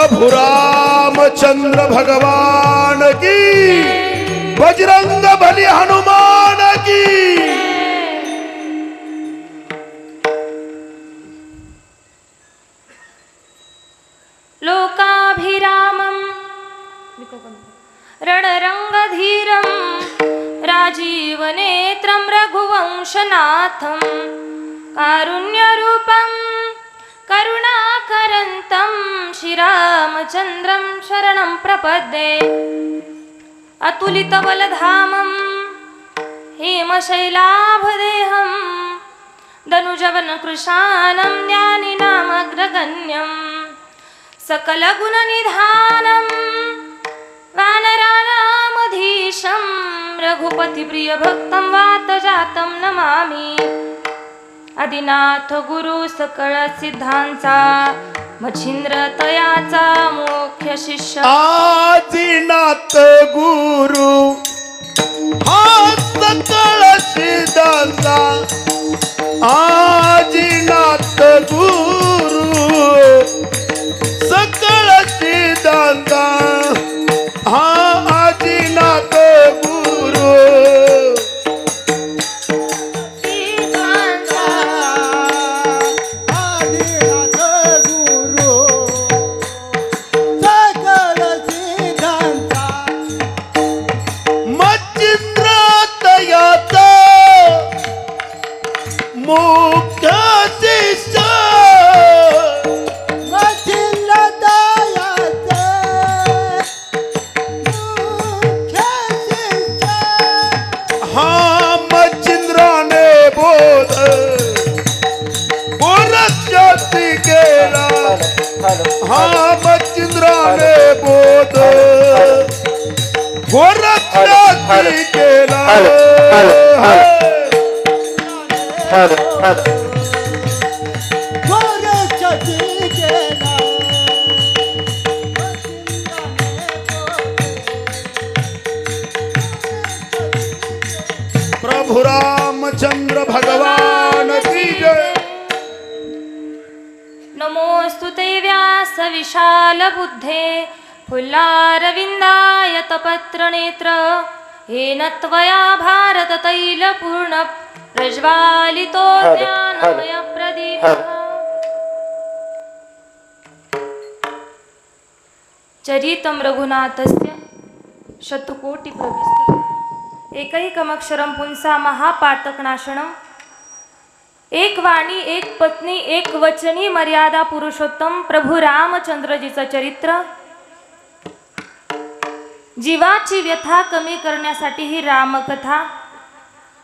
प्रभु रामचंद्र भगवान की, बजरंग बली हनुमान की। लोकाभिरामं रणरंगधीरं राजीवनेत्रं रघुवंशनाथं कारुण्यरूपं करुणाकरन्तं श्रीरामचन्द्रं शरणं प्रपद्ये। अतुलितबलधामं हेमशैलाभदेहं दनुजवनकृशानं ज्ञानिनामग्रगण्यं सकलगुणनिधानं वानराणामधीशं रघुपतिप्रियभक्तं वातजातं नमामि। आदिनाथ गुरु सकळ सिद्धांचा मच्छिंद्र तयाचा मुख्य शिष्य। आदिनाथ गुरु हा सकळ सिद्धांचा, आदिनाथ गुरु सकळ सिद्धांचा, हा आदिनाथ गुरु मुख्य शिष्य। हा मच्छिंद्राने बोध गोरक्षाती केला, हा मच्छिंद्राने बोध गोरक्षाती केला। प्रभु रामचंद्र भगवान की जय। नमोस्तुते व्यास विशाल बुद्धे फुल्लारविंदाय तपत्रनेत्र, येन त्वया भारत तैलपूर्ण प्रज्वालितो ज्ञानमय प्रदीपः। चरितं रघुनाथस्य शतकोटि प्रविष्टम्, एकैकमक्षरं पुंसा महापातकनाशनम्। एक वाणी एक पत्नी एक वचनी मर्यादा पुरुषोत्तम प्रभु रामचंद्रजीचं चरित्र। जीवाची व्यथा कमी करण्यासाठी ही रामकथा,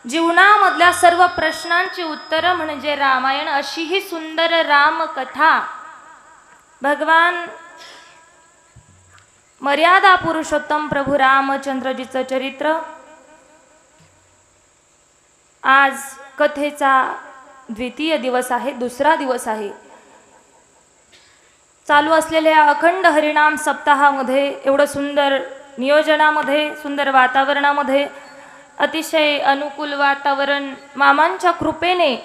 जीवनामधल्या सर्व प्रश्नांची उत्तरं म्हणजे रामायण, अशी ही सुंदर रामकथा। भगवान मर्यादा पुरुषोत्तम प्रभु रामचंद्रजीचं चरित्र। आज कथेचा द्वितीय दिवस आहे, दुसरा दिवस आहे। चालू असलेल्या अखंड हरिनाम सप्ताहामध्ये एवढं सुंदर नियोजनामध्ये, सुंदर वातावरणामध्ये, अतिशय अनुकूल वातावरण मामांच्या कृपेने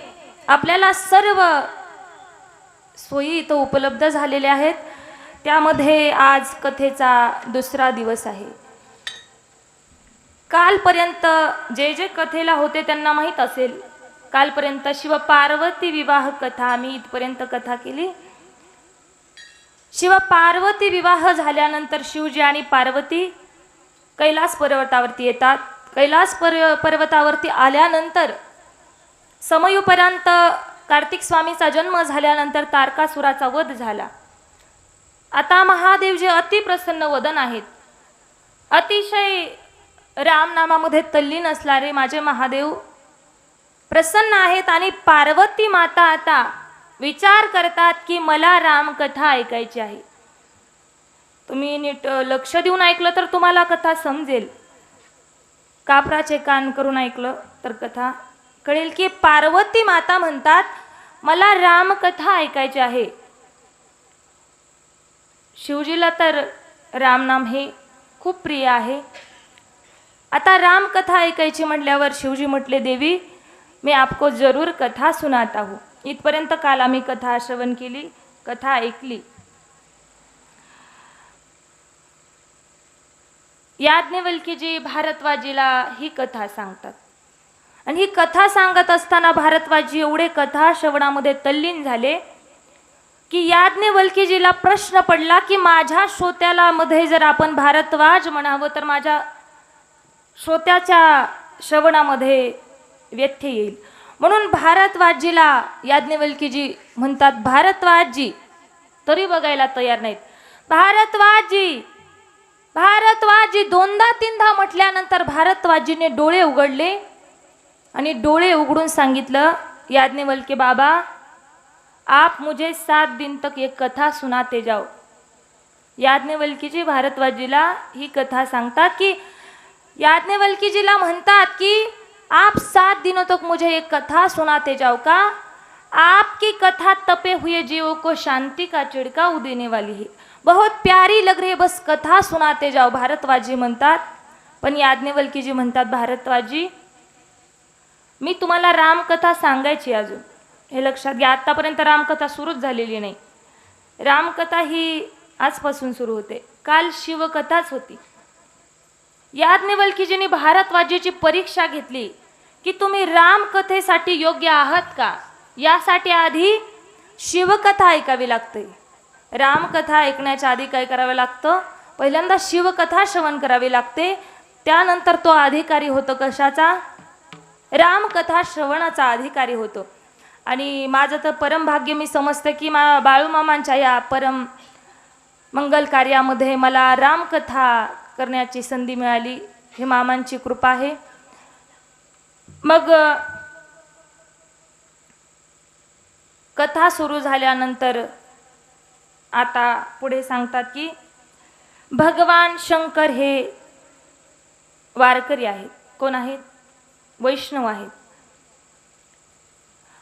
आपल्याला सर्व सोयी इथं उपलब्ध झालेल्या आहेत। त्यामध्ये आज कथेचा दुसरा दिवस आहे। कालपर्यंत जे जे कथेला होते त्यांना माहीत असेल, कालपर्यंत शिवपार्वती विवाह कथा आम्ही इथपर्यंत कथा केली। शिवपार्वती विवाह झाल्यानंतर शिवजी आणि पार्वती कैलास पर्वतावरती येतात। कैलास पर्वतावरती आल्यानंतर समयुपर्यंत कार्तिक स्वामीचा जन्म झाल्यानंतर तारकासुराचा वध झाला। आता महादेव जे अतिप्रसन्न वदन आहेत, अतिशय रामनामामध्ये तल्लीन असणारे माझे महादेव प्रसन्न आहेत आणि पार्वती माता आता विचार करतात की मला रामकथा ऐकायची आहे। तुम्ही नीट लक्ष देऊन ऐकलं तर तुम्हाला कथा समजेल, कापराचे कान करून ऐकलं तर कथा कळेल की पार्वती माता म्हणतात मला रामकथा ऐकायची आहे। शिवजीला तर रामनाम हे खूप प्रिय आहे। आता रामकथा ऐकायची म्हटल्यावर शिवजी म्हटले, देवी मैं आपको जरूर कथा सुनाता हूँ। इथपर्यंत काल आम्ही कथा श्रवण केली, कथा ऐकली। याज्ञवल्क्यजी भारद्वाजीला ही कथा सांगतात. आणि ही कथा सांगत असताना भारद्वाजी एवढे कथा श्रवणामध्ये तल्लीन झाले की याज्ञवल्क्यजीला प्रश्न पडला की माझ्या श्रोत्याला मध्ये जर आपण भारद्वाज म्हणावं तर माझ्या श्रोत्याच्या श्रवणामध्ये व्यत्यय येईल. म्हणून भारद्वाजीला याज्ञवल्क्यजी म्हणतात भारद्वाजी, तरी बघायला तयार नाहीत. भारद्वाजी भारद्वाजी दोनदा तीनदा म्हटल्यानंतर भारद्वाजीने डोळे उघडले आणि डोळे उघडून सांगितलं, याज्ञवल्क्य बाबा आप मुझे 7 दिन तक ये कथा सुनाते जाओ. याज्ञवल्क्यजी भारद्वाजीला ही कथा सांगतात की याज्ञवल्क्यजीला म्हणतात की आप 7 दिनों तक मुझे एक कथा सुनाते जाओ का. आपकी कथा तपे हुए जीवों को शांति का चिड़काव देने वाली है. बहुत प्यारी लग रही है, बस कथा सुनाते जाओ भारद्वाजी म्हणतात. पण याज्ञवल्क्यजी म्हणतात भारद्वाजी मी तुम्हाला रामकथा सांगायची अजून, हे लक्षात घ्या. आतापर्यंत रामकथा सुरूच झालेली नाही. रामकथा ही आजपासून सुरू होते. काल शिवकथाच होती. याज्ञवल्क्यजींनी भारद्वाजीची परीक्षा घेतली की तुम्ही रामकथेसाठी योग्य आहात का. यासाठी आधी शिवकथा ऐकावी लागते. रामकथा ऐकण्याच्या आधी काय करावं लागतं, पहिल्यांदा शिवकथा श्रवण करावी लागते. त्यानंतर तो अधिकारी होतो कशाचा, रामकथा श्रवणाचा अधिकारी होतो. आणि माझं तर परम भाग्य मी समजते की बाळूमामांच्या या परम मंगल कार्यामध्ये मला रामकथा करण्याची संधी मिळाली. हे मामांची कृपा आहे. मग कथा सुरू झाल्यानंतर आता पुढे सांगतात की भगवान शंकर हे वारकरी आहेत. कोण आहेत, वैष्णव आहेत.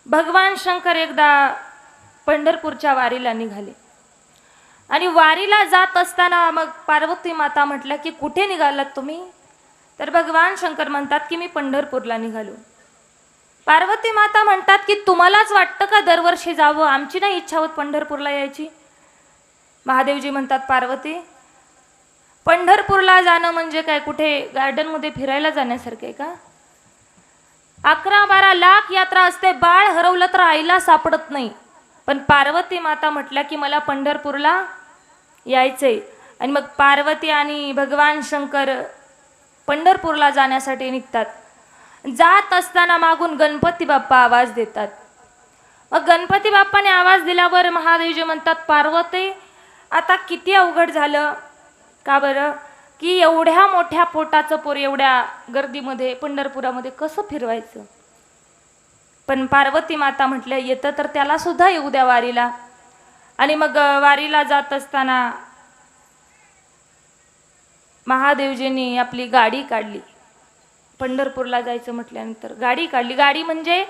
भगवान शंकर एकदा पंढरपूरच्या वारीला निघाले आणि वारीला जात असताना मग पार्वती माता म्हटल्या की कुठे निघालात तुम्ही. तर भगवान शंकर म्हणतात की मी पंढरपूरला निघालो. पार्वती माता म्हणतात की तुम्हालाच वाटतं का दरवर्षी जावं, आमची नाही इच्छा होत पंढरपूरला यायची. महादेवजी म्हणतात पार्वती पंढरपूरला जाणं म्हणजे काय कुठे गार्डनमध्ये फिरायला जाण्यासारखे का. 11-12 लाख यात्रा असते, बाळ हरवलं तर आईला सापडत नाही. पण पार्वती माता म्हटल्या की मला पंढरपूरला यायचंय. आणि मग पार्वती आणि भगवान शंकर पंढरपूरला जाण्यासाठी निघतात. जात असताना मागून गणपती बाप्पा आवाज देतात. मग गणपती बाप्पाने आवाज दिल्यावर महादेवजी म्हणतात पार्वती आता किती अवघड झालं. का बरं, की एवढ्या मोठ्या पोटाचं पोर एवढ्या गर्दीमध्ये पंढरपुरामध्ये कसं फिरवायचं. पण पार्वती माता म्हटल्या येतं तर त्याला सुद्धा येऊ द्या वारीला. आणि मग वारीला जात असताना महादेवजींनी आपली गाडी काढली. पंढरपूरला जायचं म्हटल्यानंतर गाडी काढली. गाडी म्हणजे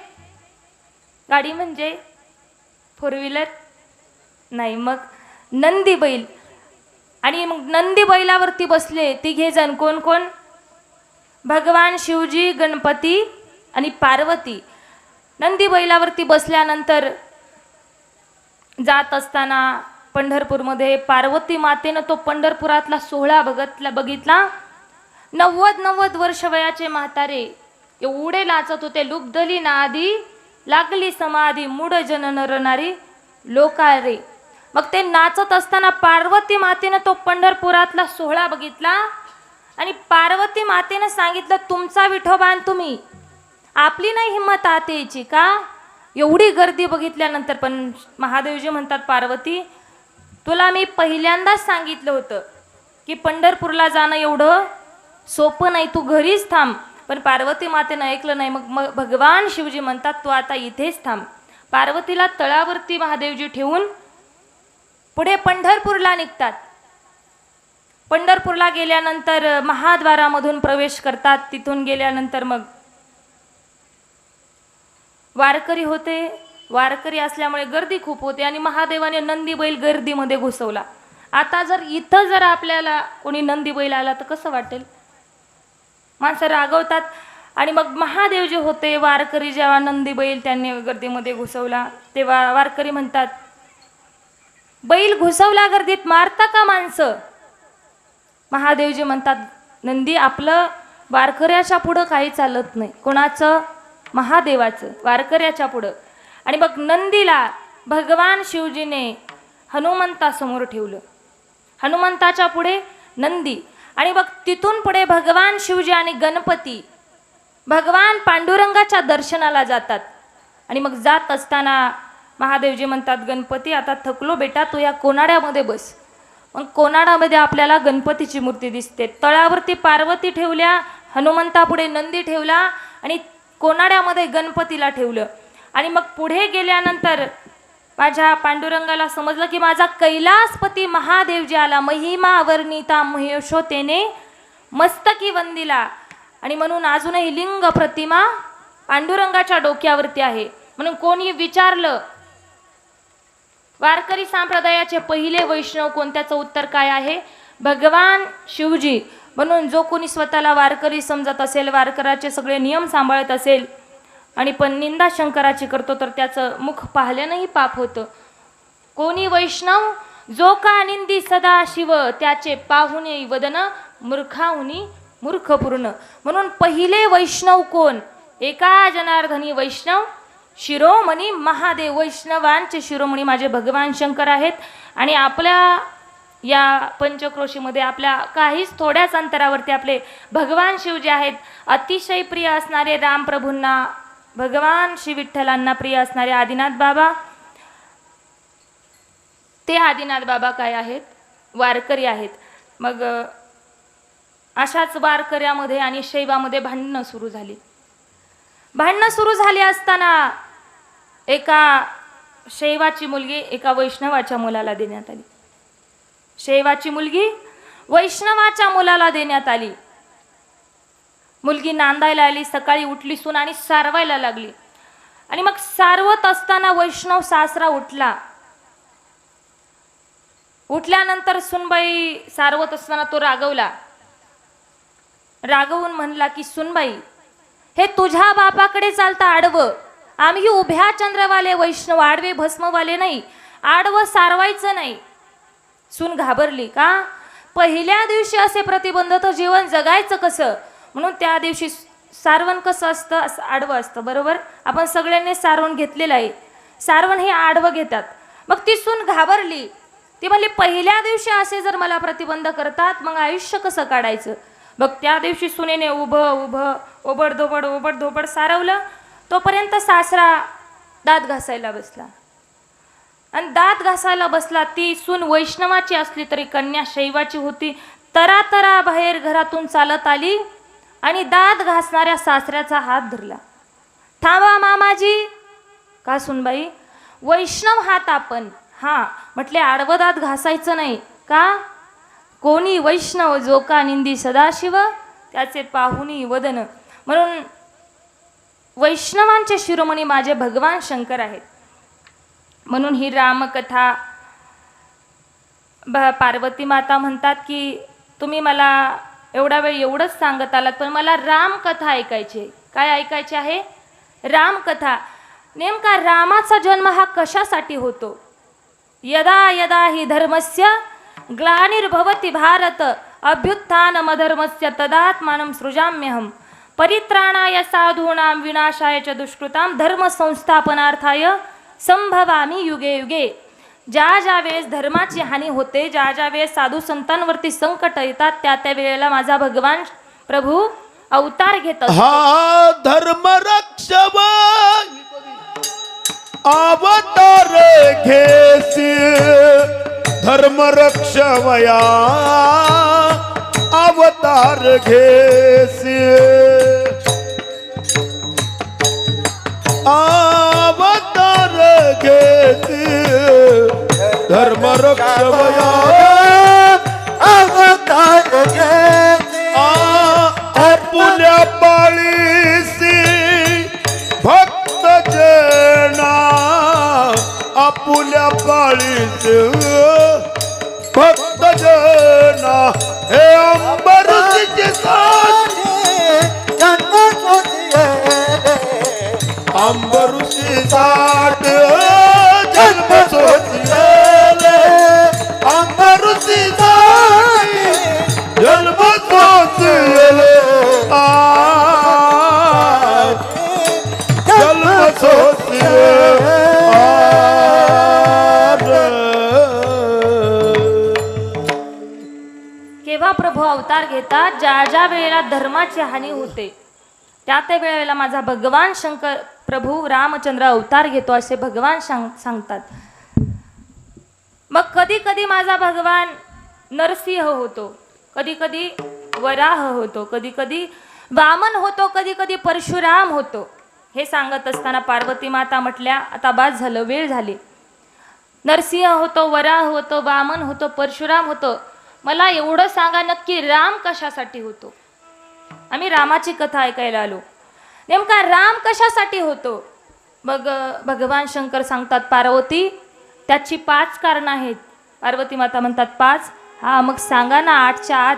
4 व्हीलर नाही, मग नंदी बैल. आणि मग नंदी बैलावरती बसले 3 जण. कोण कोण, भगवान शिवजी, गणपती आणि पार्वती. नंदी बैलावरती बसल्यानंतर जात असताना पंढरपूरमध्ये पार्वती मातेनं तो पंढरपुरातला सोहळा बघितला. 90 वर्ष वयाचे म्हातारे एवढे नाचत होते. लुब्धली नादी लागली समाधी मूढ जन नरनारी लोकारे. मग ते नाचत असताना पार्वती मातेनं तो पंढरपुरातला सोहळा बघितला आणि पार्वती मातेनं सांगितलं तुमचा विठोबा तुम्ही, आपली नाही हिंमत आत यायची का. एवढी गर्दी बघितल्यानंतर पण महादेवजी म्हणतात पार्वती तुला मी पहिल्यांदाच सांगितलं होतं की पंढरपूरला जाणं एवढं सोपं नाही, तू घरीच थांब. पण पार्वती मातेनं ऐकलं नाही. मग भगवान शिवजी म्हणतात तू आता इथेच थांब. पार्वतीला तळावरती महादेवजी ठेवून पुढे पंढरपूरला निघतात. पंढरपूरला गेल्यानंतर महाद्वारामधून प्रवेश करतात. तिथून गेल्यानंतर मग वारकरी होते. वारकरी असल्यामुळे गर्दी खूप होते आणि महादेवाने नंदी बैल गर्दीमध्ये घुसवला. आता जर आपल्याला कोणी नंदी बैल आला तर कसं वाटेल, माणसं रागवतात. आणि मग महादेव जे होते, वारकरी जेव्हा नंदी बैल त्यांनी गर्दीमध्ये घुसवला तेव्हा वारकरी म्हणतात बैल घुसवला गर्दीत मारता का माणसं. महादेवजी म्हणतात नंदी आपलं वारकऱ्याच्या पुढं काही चालत नाही. कोणाचं? महादेवाचं, वारकऱ्याच्या पुढं. आणि मग नंदीला भगवान शिवजीने हनुमंतासमोर ठेवलं. हनुमंताच्या पुढे नंदी, आणि मग तिथून पुढे भगवान शिवजी आणि गणपती भगवान पांडुरंगाच्या दर्शनाला जातात. आणि मग जात असताना महादेवजी म्हणतात, गणपती आता थकलो बेटा, तू या कोनाड्यामध्ये बस. मग कोनाडामध्ये आपल्याला गणपतीची मूर्ती दिसते. तळावरती पार्वती ठेवल्या, हनुमंतापुढे नंदी ठेवला आणि कोनाड्यामध्ये गणपतीला ठेवलं. आणि मग पुढे गेल्यानंतर माझ्या पांडुरंगाला समजलं की माझा कैलासपती महादेव जे आला, महिमा वर्णिता महेशोतेने मस्तकी वंदिला. आणि म्हणून अजूनही लिंग प्रतिमा पांडुरंगाच्या डोक्यावरती आहे. म्हणून कोणी विचारलं वारकरी संप्रदायाचे पहिले वैष्णव कोण, त्याचं उत्तर काय आहे? भगवान शिवजी. म्हणून जो कोणी स्वतःला वारकरी समजत असेल, वारकऱ्याचे सगळे नियम सांभाळत असेल आणि पण निंदा शंकराची करतो, तर त्याचं मुख पाहिल्यानंही पाप होतं. कोणी वैष्णव जो का निंदी सदा शिव, त्याचे पाहुणे वदन मूर्खाहुनी मूर्खपूर्ण. म्हणून पहिले वैष्णव कोण? एका जनार्दनी वैष्णव शिरोमणी महादेव. वैष्णवांचे शिरोमणी माझे भगवान शंकर आहेत. आणि आपल्या या पंचक्रोशीमध्ये आपल्या काहीच थोड्याच अंतरावरती आपले भगवान शिव जे आहेत, अतिशय प्रिय असणारे रामप्रभूंना, भगवान श्री विठ्ठलांना प्रिय असणारे आदिनाथ बाबा. ते आदिनाथ बाबा काय आहेत? वारकरी आहेत. मग अशाच वारकऱ्यामध्ये आणि शैवामध्ये भांडणं सुरू झाली. भांडणं सुरू झाली असताना एका शैवाची मुलगी एका वैष्णवाच्या मुलाला देण्यात आली. शैवाची मुलगी वैष्णवाच्या मुलाला देण्यात आली. मुलगी नांदायला आली, सकाळी उठली सून आणि सारवायला लागली. आणि मग सारवत असताना वैष्णव सासरा उठला. उठल्यानंतर सुनबाई सारवत असताना तो रागवला. रागवून म्हणला की सुनबाई, हे तुझ्या बापाकडे चालता आडवं. आम्ही उभ्या चंद्रवाले वैष्णव, आडवे भस्मवाले नाही. आडवं सारवायचं नाही. सून घाबरली. का? पहिल्या दिवशी असे प्रतिबंध, तर जीवन जगायचं कसं? म्हणून त्या दिवशी सारवण कसं असतं? असं आडवं असतं. बरोबर, आपण सगळ्यांनी सारवण घेतलेलं आहे. सारवण हे आडवं घेतात. मग ती सून घाबरली. ती म्हणली, पहिल्या दिवशी असे जर मला प्रतिबंध करतात, मग आयुष्य कसं काढायचं? मग त्या दिवशी सुनेने उभं ओबड धोबड सारवलं. तोपर्यंत सासरा दात घासायला बसला. आणि दात घासायला बसला. ती सून वैष्णवाची असली तरी कन्या शैवाची होती. तरा बाहेर घरातून चालत आली आणि दात घासणाऱ्या सासऱ्याचा हात धरला. थांबा मामाजी. का सुनबाई? वैष्णव हात आपण. हा, म्हटले आडवं दात घासायचं नाही. का? कोणी वैष्णव जो का निंदी सदाशिव, त्याचे पाहुणी वदन. म्हणून वैष्णवांचे शिरोमणी माझे भगवान शंकर आहेत. म्हणून ही रामकथा पार्वती माता म्हणतात की तुम्ही मला एवढा वेळ एवढंच सांगत आलात, पण मला रामकथा ऐकायची. काय ऐकायची आहे? रामकथा. नेमका रामाचा जन्म हा कशासाठी होतो? यदा यदा हि धर्मस्य ग्लानिर्भवति भारत अभ्युत्थानमधर्मस्य तदात्मानं सृजाम्यहम् परित्राणाय साधूनां विनाशाय च दुष्कृतां धर्म संस्थापनार्थाय संभवामि युगे युगे. ज्या ज्या वेळेस धर्माची हानी होते, ज्या ज्या वेळेस साधू संतांवरती संकट येतात, त्या त्या वेळेला माझा भगवान प्रभू अवतार घेतात. हा धर्म रक्षव अवतार घेसी, धर्म रक्षवया अवतार घेसी, अवतार घेसी, धर्म रक्षवया अवतार घेसी. आपुल्या पाळीसी भक्त जना, आपुल्या पाळीसी भक्त जना. हे अंबरची साथी अंबरुषी साठ जन्म सोचिले, अंबरुषी साठ जन्म सोचिले. जेव्हा प्रभू अवतार घेतात, ज्या ज्या वेळेला धर्माची हानी होते त्या त्या वेळेला माझा भगवान शंकर प्रभू रामचंद्र अवतार घेतो असे भगवान सांगतात. मग कधी कधी माझा भगवान नरसिंह होतो, कधी कधी वराह होतो, कधी कधी वामन होतो, कधी कधी परशुराम होतो. हे सांगत असताना पार्वती माता म्हटल्या, आता बास झालं, वेळ झाली. नरसिंह होतो, वराह होतो, वामन होतो, परशुराम होतो. मला एवढं सांगा, नक्की राम कशासाठी होतो? आम्ही रामाची कथा ऐकायला आलो. नेमका राम कशासाठी होतो? मग भगवान शंकर सांगतात, पार्वती त्याची 5 कारणं आहेत. पार्वती माता म्हणतात 5? हा, मग सांगा ना 8च्या आत.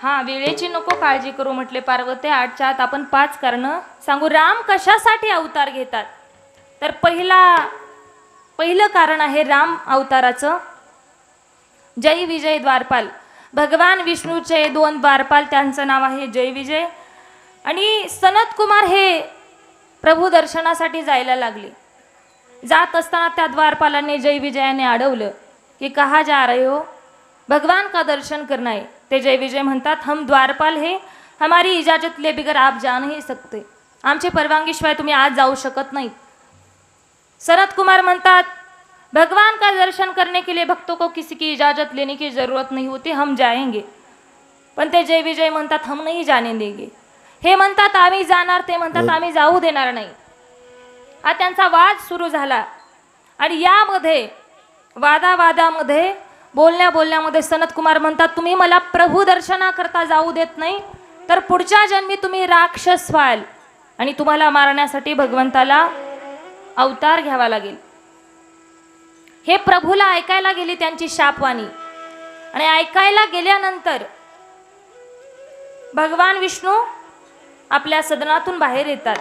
हा, वेळेची नको काळजी करू म्हटले पार्वती, 8च्या आत आपण 5 कारणं सांगू. राम कशासाठी अवतार घेतात? तर पहिलं कारण आहे राम अवताराचं जय विजय द्वारपाल. भगवान विष्णूचे 2 द्वारपाल, त्यांचं नाव आहे जय विजय. आणि सनत कुमार हे प्रभू दर्शनासाठी जायला लागले. जात असताना त्या द्वारपालांनी जय विजयाने अडवलं की कहा जा रहे हो, भगवान का दर्शन करना है. ते जय विजय म्हणतात, हम द्वारपाल है, हमारी इजाजत ले बिगर आप जा नहीं सकते. आमची परवानगीशिवाय तुम्ही आज जाऊ शकत नाही. सनत कुमार म्हणतात, भगवान का दर्शन करने के लिए भक्तों को किसी की इजाजत लेने की जरूरत नहीं होती, हम जाएंगे. पण ते जय विजय म्हणतात, हम नहीं जाने देंगे. हे म्हणतात आम्ही जाणार, ते म्हणतात आम्ही जाऊ देणार नाही. हा त्यांचा वाद सुरू झाला. आणि यामध्ये वादावादामध्ये बोलण्यामध्ये सनत कुमार म्हणतात, तुम्ही मला प्रभू दर्शनाकरता जाऊ देत नाही तर पुढच्या जन्मी तुम्ही राक्षस व्हाल आणि तुम्हाला मारण्यासाठी भगवंताला अवतार घ्यावा लागेल. हे प्रभूला ऐकायला गेली त्यांची शापवाणी. आणि ऐकायला गेल्यानंतर भगवान विष्णू आपल्या सदनातून बाहेर येतात.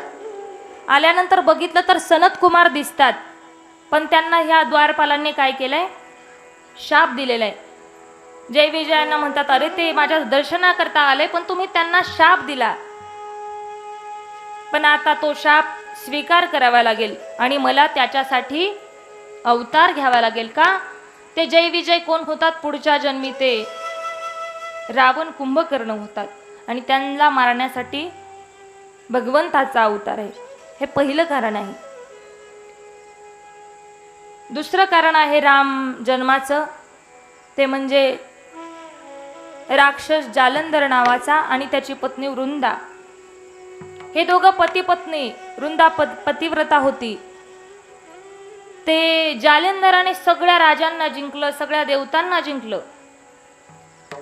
आल्यानंतर बघितलं तर सनत कुमार दिसतात. पण त्यांना ह्या द्वारपालांनी काय केलंय? शाप दिलेला आहे. जय विजयांना म्हणतात, अरे ते माझ्या दर्शनाकरता आले पण तुम्ही त्यांना शाप दिला. पण आता तो शाप स्वीकार करावा लागेल आणि मला त्याच्यासाठी अवतार घ्यावा लागेल. का? ते जय विजय कोण होतात? पुढच्या जन्मी ते रावण कुंभकर्ण होतात आणि त्यांना मारण्यासाठी भगवंताचा अवतार आहे. हे पहिलं कारण आहे. दुसरं कारण आहे राम जन्माचं, ते म्हणजे राक्षस जालंधर नावाचा आणि त्याची पत्नी वृंदा. हे दोघं पती पत्नी. वृंदा पतिव्रता होती. ते जालंधराने सगळ्या राजांना जिंकलं, सगळ्या देवतांना जिंकलं.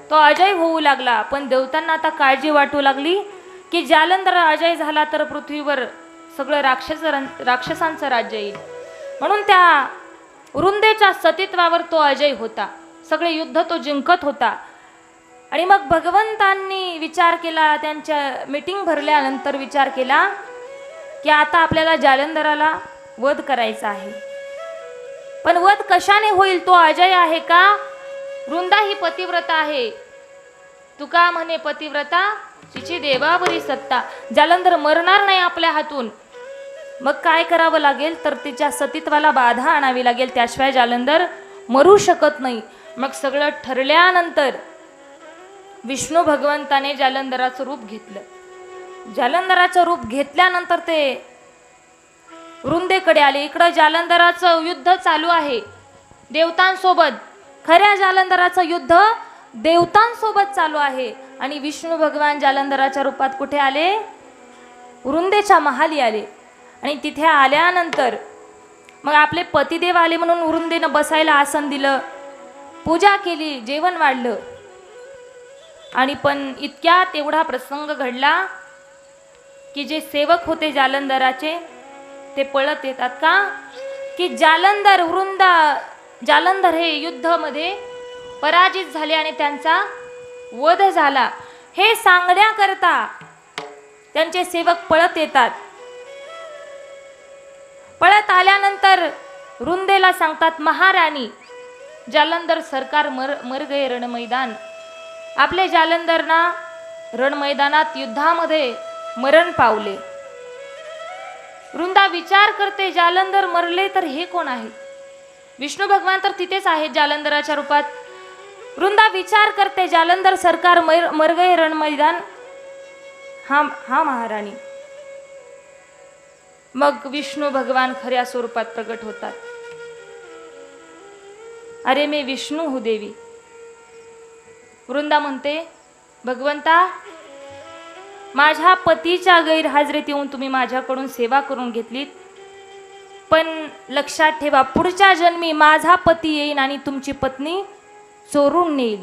तो अजय होऊ लागला. पण देवतांना आता काळजी वाटू लागली की जालंधर अजय झाला तर पृथ्वीवर सगळं राक्षसांचं राज्य येईल. म्हणून त्या वृंदेच्या सतीत्वावर तो अजय होता. सगळे युद्ध तो जिंकत होता. आणि मग भगवंतांनी विचार केला, त्यांच्या मीटिंग भरल्यानंतर विचार केला की आता आपल्याला जालंधराला वध करायचा आहे. पण वध कशाने होईल? तो अजय आहे का? वृंदा ही पतिव्रता आहे. तुका म्हणे पतिव्रता तिची देवावरी सत्ता. जालंधर मरणार नाही आपल्या हातून. मग काय करावं लागेल? तर तिच्या सतीत्वाला बाधा आणावी लागेल, त्याशिवाय जालंधर मरू शकत नाही. मग सगळं ठरल्यानंतर विष्णू भगवंताने जालंधराचं रूप घेतलं. जालंधराचं रूप घेतल्यानंतर ते वृंदेकडे आले. इकडं जालंधराचं युद्ध चालू आहे देवतांसोबत. खऱ्या जालंधराचं युद्ध देवतांसोबत चालू आहे. आणि विष्णू भगवान जालंधराच्या रूपात कुठे आले? वृंदेच्या महाली आले. आणि तिथे आल्यानंतर मग आपले पतिदेव आले म्हणून वृंदेनं बसायला आसन दिलं, पूजा केली, जेवण वाढलं. आणि पण इतक्यात एवढा प्रसंग घडला की जे सेवक होते जालंधराचे ते पळत येतात. का? की जालंधर हे युद्धामध्ये पराजित झाले आणि त्यांचा वध झाला हे सांगण्याकरता त्यांचे सेवक पळत येतात. पळत आल्यानंतर वृंदेला सांगतात, महाराणी जालंधर सरकार मर गए रण मैदान. आपले जालंधरना रण मैदानात युद्धामध्ये मरण पावले. वृंदा विचार करते, जालंधर मरले तर हे कोण आहे? विष्णू भगवान तर तिथेच आहेत जालंधराच्या रूपात. वृंदा विचार करते, जालंधर सरकार मर गए रण मैदान, हा महाराणी. मग विष्णू भगवान खऱ्या स्वरूपात प्रकट होतात. अरे मी विष्णू हूं देवी. वृंदा म्हणते, भगवंता, माझ्या पतीच्या गैरहजेरीत येऊन तुम्ही माझ्याकडून सेवा करून घेतलीत, पण लक्षात ठेवा, पुढच्या जन्मी माझा पती येईल आणि तुमची पत्नी चोरून नेईल.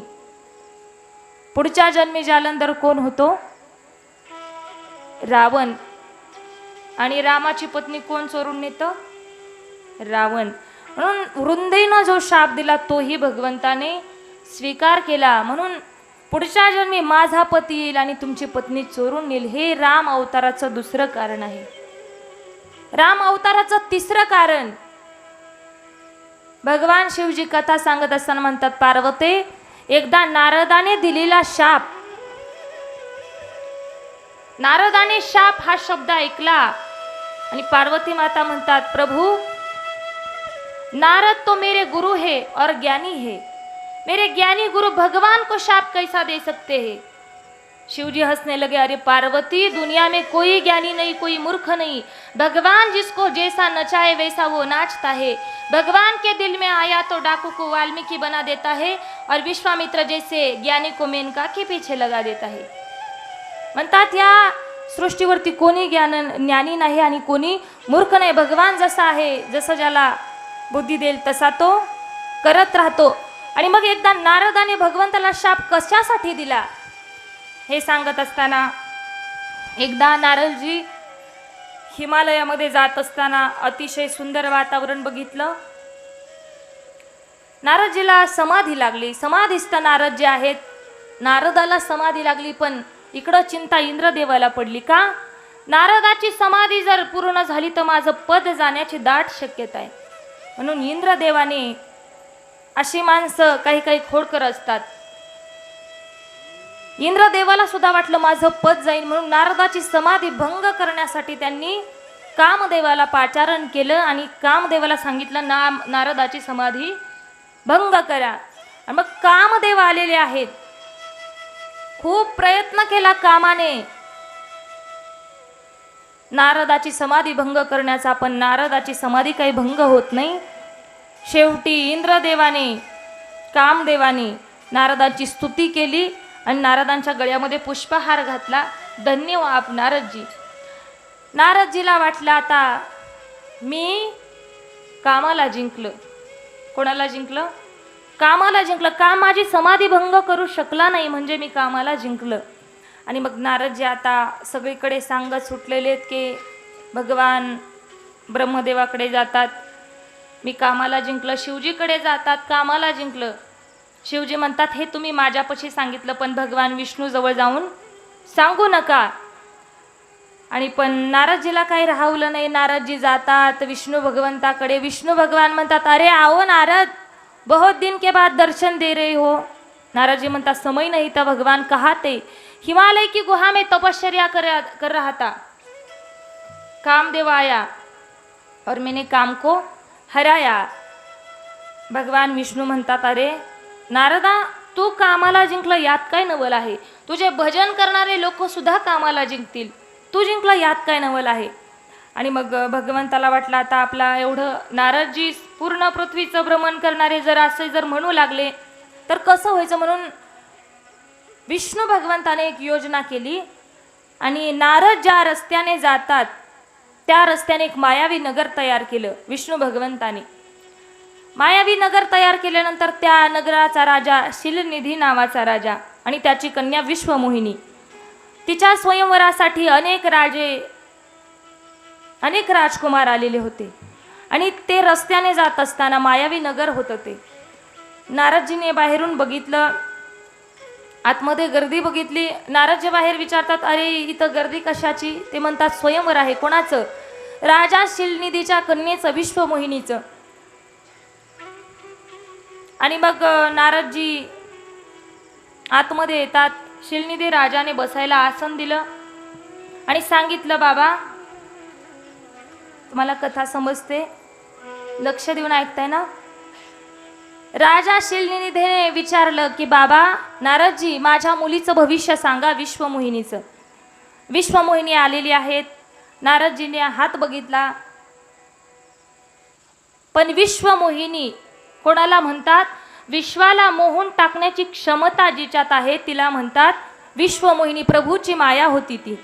पुढच्या जन्मी जालंधर कोण होतो? रावण. आणि रामाची पत्नी कोण चोरून नेतं? रावण. म्हणून वृंदेनं जो शाप दिला तोही भगवंताने स्वीकार केला. म्हणून पुढच्या जन्मी माझा पती येईल आणि तुमची पत्नी चोरून नेईल. हे राम अवताराचं दुसरं कारण आहे. राम अवताराचं तिसरं कारण, भगवान शिवजी कथा सांगत असताना म्हणतात, पार्वते, एकदा नारदाने दिलेला शाप, नारदाने शाप हा शब्द ऐकला आणि पार्वती माता म्हणतात, प्रभु, नारद तो मेरे गुरु है और ज्ञानी है, मेरे ज्ञानी गुरु भगवान को शाप कैसा दे सकते हैं? शिवजी हंसने लगे, अरे पार्वती, दुनिया में कोई ज्ञानी नहीं, कोई मूर्ख नहीं, भगवान जिसको जैसा नचाए वैसा वो नाचता है. भगवान के दिल में आया तो डाकू को वाल्मीकि बना देता है और विश्वामित्र जैसे ज्ञानी को मेनका के पीछे लगा देता है. म्हणतात, या सृष्टीवरती कोणी ज्ञानी नाही आणि कोणी मूर्ख नाही. भगवान जसा आहे, जसं ज्याला बुद्धी देईल तसा तो करत राहतो. आणि मग एकदा नारदाने भगवंताला शाप कशासाठी दिला हे सांगत असताना, एकदा नारदजी हिमालयामध्ये जात असताना अतिशय सुंदर वातावरण बघितलं. नारदजीला समाधी लागली. समाधीस्थ नारद जे आहेत, नारदाला समाधी लागली, पण इकडं चिंता इंद्रदेवाला पडली. का? नारदाची समाधी जर पूर्ण झाली तर माझं पद जाण्याची दाट शक्यता आहे. म्हणून इंद्रदेवाने, अशी माणसं काही काही खोडकर असतात, इंद्रदेवाला सुद्धा वाटलं माझं पद जाईल, म्हणून नारदाची समाधी भंग करण्यासाठी त्यांनी कामदेवाला पाचारण केलं आणि कामदेवाला सांगितलं, नारदाची समाधी भंग करा. आणि मग कामदेव आलेले आहेत. खूप प्रयत्न केला कामाने नारदाची समाधी भंग करण्याचा, पण नारदाची समाधी काही भंग होत नाही. शेवटी इंद्रदेवाने, कामदेवाने नारदाची स्तुती केली आणि नारदांच्या गळ्यामध्ये पुष्पहार घातला. धन्य आप नारदजी. नारदजीला वाटलं, आता मी कामाला जिंकलं. कोणाला जिंकलं? कामाला जिंकलं. काम माझी समाधी भंग करू शकला नाही, म्हणजे मी कामाला जिंकलं. आणि मग नारदजी आता सगळीकडे सांगत सुटलेले आहेत की भगवान ब्रह्मदेवाकडे जातात, मी कामाला जिंकलं. शिवजीकडे जातात, कामाला जिंकलं. शिवजी म्हणतात, हे तुम्ही माझ्यापाशी सांगितलं, पण भगवान विष्णू जवळ जाऊन सांगू नका. आणि पण नारदजीला काही राहवलं नाही. नारदजी जातात विष्णू भगवंताकडे. विष्णू भगवान म्हणतात, अरे आओ नारद, बहुत दिन के बाद दर्शन दे रहे हो. नारदजी म्हणतात, समय नहीं था भगवान, कहाँ थे? हिमालय की गुहा में तपश्चर्या कर रहा था. कामदेव आया और मैंने काम को हराया. भगवान विष्णू म्हणतात, अरे नारदा, तू कामाला जिंकलं यात काय नवल आहे? तुझे भजन करणारे लोक सुद्धा कामाला जिंकतील, तू जिंकला यात काय नवल आहे? आणि मग भगवंताला वाटलं, आता आपला एवढं नारदजी पूर्ण पृथ्वीचं भ्रमण करणारे जर असे जर म्हणू लागले तर कसं व्हायचं? म्हणून विष्णू भगवंताने एक योजना केली आणि नारद ज्या रस्त्याने जातात त्या रस्त्याने एक मायावी नगर तयार केलं विष्णू भगवंताने. मायावी नगर तयार केल्यानंतर त्या नगराचा राजा शिलनिधी नावाचा राजा आणि त्याची कन्या विश्वमोहिनी, तिच्या स्वयंवरासाठी अनेक राजकुमार आलेले होते. आणि ते रस्त्याने जात असताना मायावी नगर होतं ते. नारदजीने बाहेरून बघितलं, आतमध्ये गर्दी बघितली. नारदजी बाहेर विचारतात, अरे इथं गर्दी कशाची? ते म्हणतात, स्वयंवर आहे. कोणाचं? राजा शिलनिधीच्या कन्येचं, विश्वमोहिनीचं. आणि मग नारदजी आतमध्ये येतात. शिलनिधी राजाने बसायला आसन दिलं आणि सांगितलं, बाबा तुम्हाला कथा समजते? लक्ष देऊन ऐकताय ना? राजा शिलनिधीने विचारलं की बाबा नारदजी, माझ्या मुलीचं भविष्य सांगा, विश्वमोहिनीचं. विश्वमोहिनी आलेली आहेत. नारदजीने हात बघितला, पण विश्वमोहिनी कोणाला म्हणतात? विश्वाला मोहून टाकण्याची क्षमता जिच्यात आहे तिला म्हणतात विश्वमोहिनी. प्रभूची माया होती ती.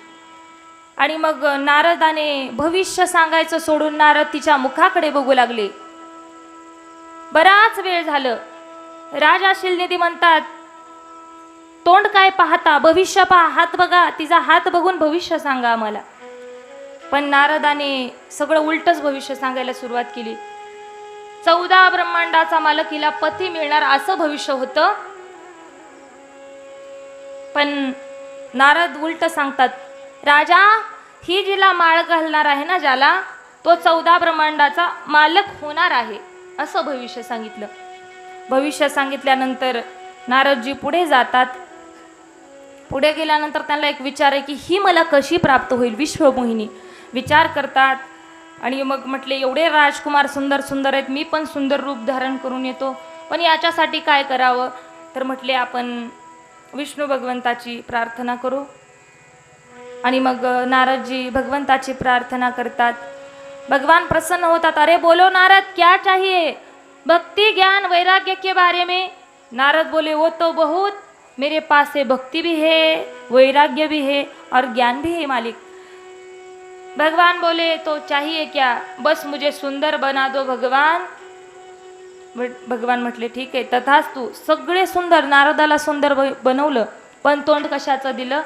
आणि मग नारदाने भविष्य सांगायचं सोडून नारद तिच्या मुखाकडे बघू लागले. बराच वेळ झालं. राजा शिलनिधी म्हणतात, तोंड काय पाहता, भविष्य पहा, हात बघा, तिचा हात बघून भविष्य सांगा आम्हाला. पण नारदाने सगळं उलटच भविष्य सांगायला सुरुवात केली. 14 ब्रह्मांडाचा मालक हिला पती मिळणार असं भविष्य होतं. पण नारद उलट सांगतात, राजा ही जिला माळ घालणार आहे ना ज्याला, तो 14 ब्रह्मांडाचा मालक होणार आहे असं भविष्य सांगितलं. भविष्य सांगितल्यानंतर नारदजी पुढे जातात. पुढे गेल्यानंतर त्यांना एक विचार आहे की ही मला कशी प्राप्त होईल, विश्वमोहिनी. विचार करतात आणि मग म्हटले, एवढे राजकुमार सुंदर सुंदर आहेत, मी पण सुंदर रूप धारण करून येतो, पण याच्यासाठी काय करावं? तर म्हटले, आपण विष्णू भगवंताची प्रार्थना करू. आणि मग नारदजी भगवंताची प्रार्थना करतात. भगवान प्रसन्न होतात. अरे बोलो नारद, क्या चाहिए? भक्ति ज्ञान वैराग्य के बारे में. नारद बोले, वो तो बहुत मेरे पास है, भक्ति भी है, वैराग्य भी है और ज्ञान भी है मालिक. भगवान बोले, तो चाहिए क्या? बस मुझे सुंदर बना दो भगवान. भगवान म्हटले, ठीक आहे, तथास्तु. सगळे सुंदर, नारदाला सुंदर बनवलं, पण तोंड कशाचं दिलं?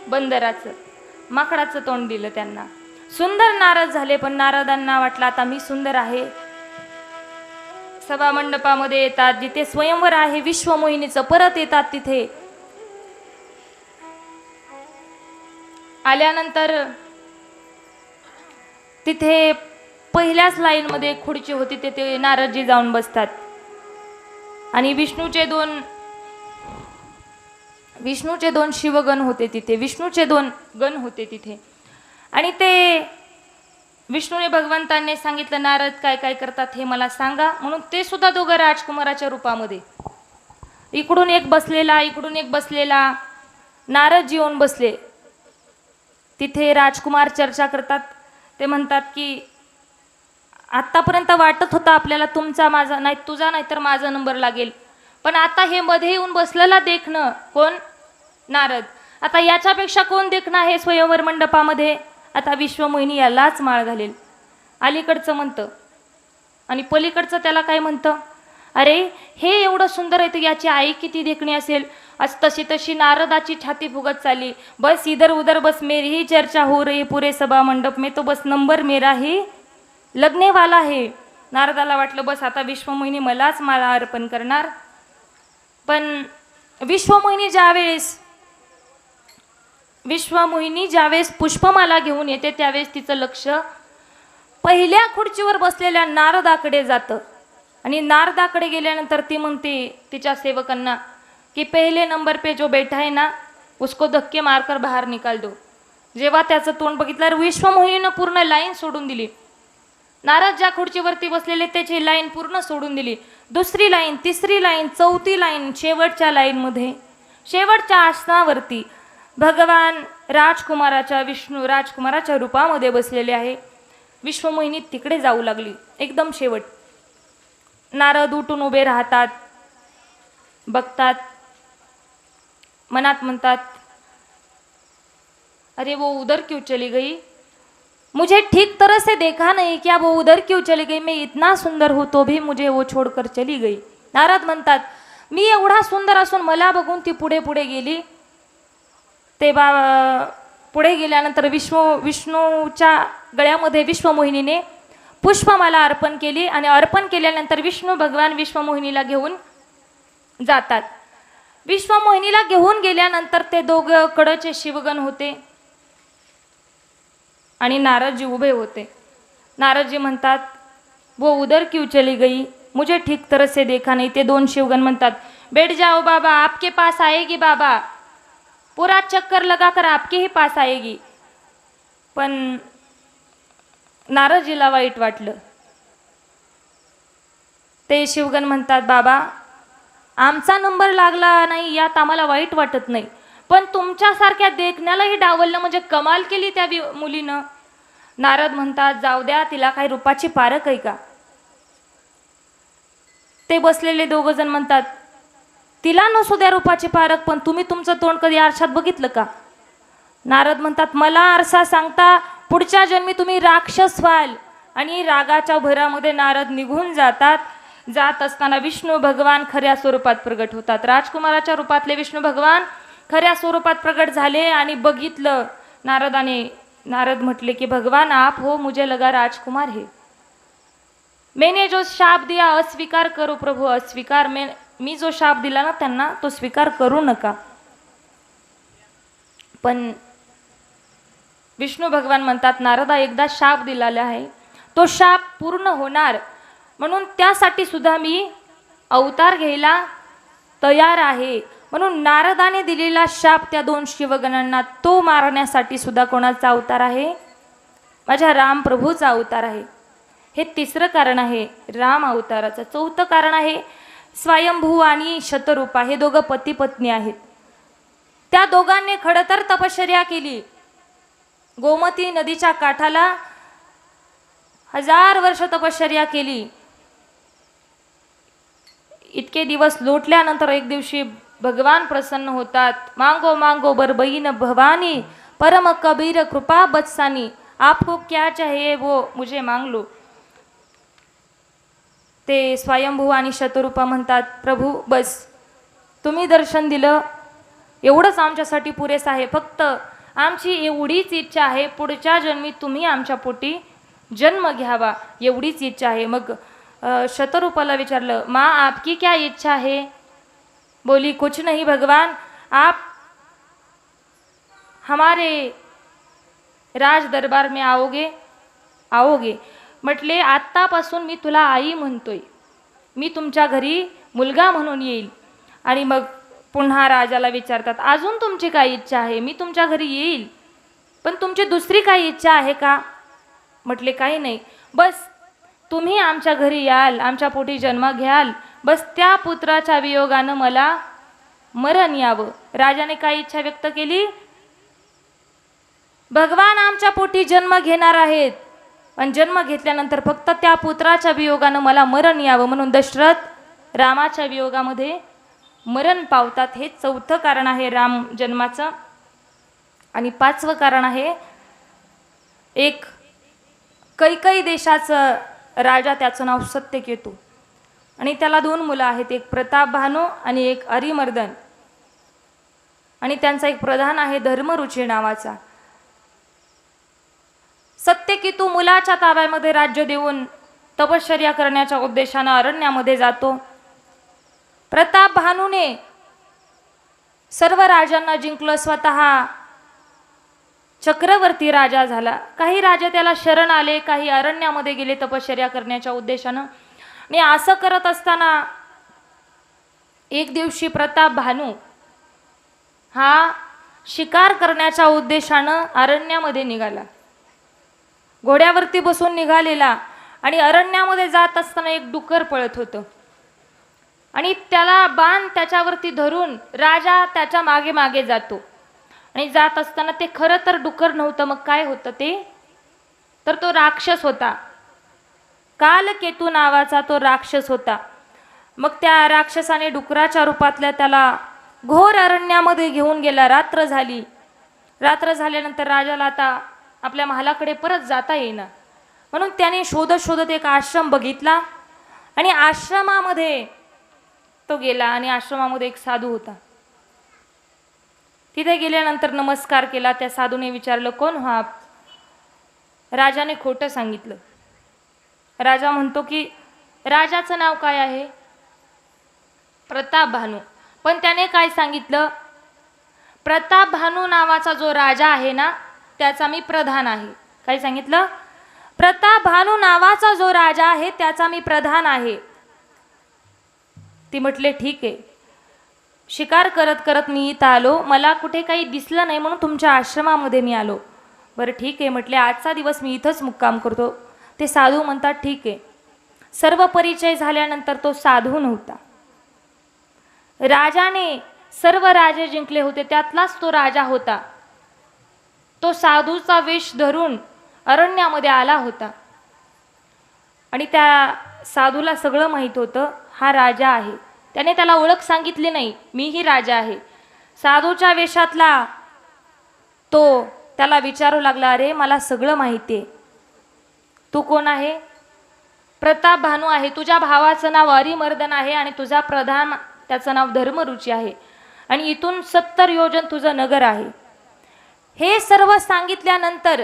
बंदराचं, माकडाचं तोंड दिलं त्यांना. सुंदर नारद झाले, पण नारदांना वाटलं आता मी सुंदर आहे. सभा मंडपामध्ये येतात, जिथे स्वयंवर आहे विश्वमोहिनीचं. परत येतात तिथे. आल्यानंतर तिथे पहिल्याच लाईनमध्ये एक खुर्ची होती, तिथे नारदजी जाऊन बसतात. आणि विष्णूचे दोन शिवगण होते तिथे, विष्णूचे 2 गण होते तिथे. आणि ते विष्णूने भगवंतांनी सांगितलं, नारद काय काय करतात हे मला सांगा. म्हणून ते सुद्धा दोघं राजकुमाराच्या रूपामध्ये, इकडून एक बसलेला, इकडून एक बसलेला. नारदजी येऊन बसले तिथे. राजकुमार चर्चा करतात. ते म्हणतात की आत्तापर्यंत वाटत होतं आपल्याला तुमचा माझा नाही, तुझा नाही तर माझा नंबर लागेल, पण आता हे मध्ये येऊन बसलेला देखणं कोण? नारद. आता याच्यापेक्षा कोण देखणं आहे स्वयंवर मंडपामध्ये? आता विश्वमोहिनी यालाच माळ घालेल. अलीकडचं म्हणतं आणि पलीकडचं त्याला काय म्हणतं? अरे हे एवढं सुंदर आहे तर याची आई किती देखणी असेल. आज तशी तशी नारदाची छाती फुगत चाली. बस इधर उधर बस मेरी ही चर्चा हो रही पूरे सभा मंडप में, तो बस नंबर मेरा ही लगने वाला है. नारदाला वाटलं बस आता विश्वमोहिनी मलाच माळा अर्पण करणार. पण विश्वमोहिनी ज्यावेळेस पुष्पमाला घेऊन येते त्यावेळेस तिचं लक्ष पहिल्या खुर्चीवर बसलेल्या नारदाकडे जातं. आणि नारदाकडे गेल्यानंतर ती म्हणते तिच्या सेवकांना की पहिले नंबर पे जो बैठा है ना उसको धक्के मारकर बाहेर निकाल दो. जेव्हा त्याचं तोंड बघितल्यावर विश्वमोहिनीनं पूर्ण लाईन सोडून दिली. नारद ज्या खुर्चीवरती बसलेले त्याची लाईन पूर्ण सोडून दिली. दुसरी लाईन, तिसरी लाईन, चौथी लाईन, शेवटच्या लाईनमध्ये, शेवटच्या आसनावरती भगवान विष्णू राजकुमाराच्या रूपामध्ये बसलेले आहे. विश्वमोहिनी तिकडे जाऊ लागली. एकदम शेवट. नारद उठून उभे राहतात, बघतात, मनात म्हणतात, अरे वो उधर क्यों चली गई? मुझे ठीक तरह से देखा नहीं क्या? वो उधर क्यों चली गई? मैं इतना सुंदर हूँ तो भी मुझे वो छोड़कर चली गई. नारद म्हणतात, मी एवढा सुंदर असून मला बघून ती पुढे पुढे गेली. ते पुढे गेल्यानंतर विष्णूच्या गळ्यामध्ये विश्वमोहिनीने पुष्पमाला अर्पण केली. आणि अर्पण केल्यानंतर भगवान विश्वमोहिनीला घेऊन जातात. विश्वमोहिनीला घेऊन गेल्यानंतर ते दोघं कडचे शिवगण होते आणि नारदजी उभे होते. नारदजी म्हणतात, वो उधर क्यों चली गई? मुझे ठीक तरह से देखा नहीं. ते 2 शिवगण म्हणतात, बैठ जाओ बाबा, आपके पास आएगी बाबा, पूरा चक्कर लगाकर आपके ही पास आएगी. पण नारदजीला वाईट वाटलं. ते शिवगण म्हणतात, बाबा आमचा नंबर लागला नाही यात आम्हाला वाईट वाटत नाही, पण तुमच्यासारख्या देखण्यालाही डावललं म्हणजे कमाल केली त्या मुलीनं. नारद म्हणतात, जाऊ द्या, तिला काही रूपाची पारख आहे का? ते बसलेले दोघं जण म्हणतात, तिला नसू द्या रूपाची पारख, पण तुम्ही तुमचं तोंड कधी आरशात बघितलं का? नारद म्हणतात, मला आरसा सांगता पुढच्या जन्मी तुम्ही राक्षस व्हाल. आणि रागाच्या भरामध्ये नारद निघून जातात. जात असताना विष्णू भगवान खऱ्या स्वरूपात प्रगट होतात. राजकुमाराच्या रूपातले विष्णू भगवान खऱ्या स्वरूपात प्रगट झाले आणि बघितलं नारदाने. नारद म्हटले की भगवान आप हो, मुझे लगा राजकुमार है. मैंने जो शाप दिया अस्वीकार करो प्रभु, अस्वीकार. मी जो शाप दिला ना त्यांना तो स्वीकार करू नका. पण विष्णू भगवान म्हणतात, नारदा एकदा शाप दिलेला आहे, तो शाप पूर्ण होणार, म्हणून त्यासाठी सुद्धा मी अवतार घ्यायला तयार आहे. म्हणून नारदाने दिलेला शाप त्या दोन शिवगणांना तो मारण्यासाठी सुद्धा कोणाचा अवतार आहे? माझ्या राम प्रभूचा अवतार आहे. हे तिसरं कारण आहे राम अवताराचं. चौथं कारण आहे स्वयंभू आणि शतरूपा. हे दोघं पती पत्नी आहेत. त्या दोघांनी खरं तर तपश्चर्या केली. गोमती नदीच्या काठाला 1000 वर्ष तपश्चर्या केली. इतके दिवस लोटल्यानंतर एक दिवशी भगवान प्रसन्न होतात. मांगो मांगो बरबईन भवानी, परम कबीर कृपा बत्सानी, आपको क्या चाहिए वो मुझे मांग लो. ते स्वयंभू आणि शतरूपा म्हणतात, प्रभू बस तुम्ही दर्शन दिलं एवढंच आमच्यासाठी पुरेसं आहे. फक्त आमची एवढीच इच्छा आहे, पुढच्या जन्मी तुम्ही आमच्या पोटी जन्म घ्यावा, एवढीच इच्छा आहे. मग शतरूपाला विचारलं, माँ आपकी क्या इच्छा है? बोली कुछ नहीं भगवान, आप हमारे राज दरबार में आओगे. म्हटले आत्तापासून मी तुला आई म्हणतोय, मी तुमच्या घरी मुलगा म्हणून येईल. आणि मग पुन्हा राजाला विचारतात, अजून तुमची काय इच्छा आहे? मी तुमच्या घरी येईल, पण तुमची दुसरी काही इच्छा आहे का? म्हटले काही नाही, बस तुम्ही आमच्या घरी याल, आमच्या पोटी जन्म घ्याल, बस त्या पुत्राच्या वियोगानं मला मरण यावं. राजाने काय इच्छा व्यक्त केली? भगवान आमच्या पोटी जन्म घेणार आहेत, पण जन्म घेतल्यानंतर फक्त त्या पुत्राच्या वियोगानं मला मरण यावं, म्हणून दशरथ रामाच्या वियोगामध्ये मरण पावतात. हे चौथं कारण आहे राम जन्माचं. आणि 5वं कारण आहे एक कैकई देशाचं राजा, त्याचं नाव सत्यकेतू, आणि त्याला 2 मुलं आहेत, एक प्रतापभानू आणि एक अरिमर्दन. आणि त्यांचा एक प्रधान आहे धर्मरुची नावाचा. सत्यकेतू मुलाच्या ताब्यामध्ये राज्य देऊन तपश्चर्या करण्याच्या उद्देशानं अरण्यामध्ये जातो. प्रतापभानूने सर्व राजांना जिंकलं, स्वतः चक्रवर्ती राजा झाला. काही राजा त्याला शरण आले, काही अरण्यामध्ये गेले तपश्चर्या करण्याच्या उद्देशानं. आणि असं करत असताना एक दिवशी प्रतापभानू हा शिकार करण्याच्या उद्देशानं अरण्यामध्ये निघाला. घोड्यावरती बसून निघालेला, आणि अरण्यामध्ये जात असताना एक डुक्कर पळत होतं, आणि त्याला बाण त्याच्यावरती धरून राजा त्याच्या मागे मागे जातो. आणि जात असताना ते खरं तर डुक्कर नव्हतं, मग काय होतं ते? तर तो राक्षस होता. कालकेतू नावाचा तो राक्षस होता. मग त्या राक्षसाने डुकराच्या रूपातल्या त्याला घोर अरण्यामध्ये घेऊन गेला. रात्र झाली. रात्र झाल्यानंतर राजाला आता आपल्या महालाकडे परत जाता येईना, म्हणून त्याने शोधत शोधत एक आश्रम बघितला, आणि आश्रमामध्ये तो गेला. आणि आश्रमामध्ये एक साधू होता. तिथे गेल्यानंतर नमस्कार केला. त्या साधूने विचारलं, कोण हो आप? राजाने खोटं सांगितलं. राजा म्हणतो की राजाचं नाव काय आहे? प्रतापभानू. पण त्याने काय सांगितलं? प्रतापभानू नावाचा जो राजा आहे ना, त्याचा मी प्रधान आहे. काय सांगितलं? प्रतापभानू नावाचा जो राजा आहे त्याचा मी प्रधान आहे. ती म्हटले ठीक आहे, शिकार करत करत मी इथं आलो, मला कुठे काही दिसलं नाही म्हणून तुमच्या आश्रमामध्ये मी आलो. बरं ठीक आहे म्हटले, आजचा दिवस मी इथंच मुक्काम करतो. ते साधू म्हणतात ठीक आहे. सर्व परिचय झाल्यानंतर तो साधू नव्हता. राजाने सर्व राजे जिंकले होते, त्यातलाच तो राजा होता. तो साधूचा वेश धरून अरण्यामध्ये आला होता आणि त्या साधूला सगळं माहीत होतं, हा राजा आहे. त्याने त्याला ओळख सांगितली नाही, मीही राजा आहे. साधूच्या वेशातला तो त्याला विचारू लागला, अरे मला सगळं माहिती आहे, तू कोण आहे? प्रताप भानू आहे. तुझ्या भावाचं नाव अरिमर्दन आहे आणि तुझा प्रधान त्याचं नाव धर्मरुची आहे आणि इथून 70 योजन तुझं नगर आहे. हे सर्व सांगितल्यानंतर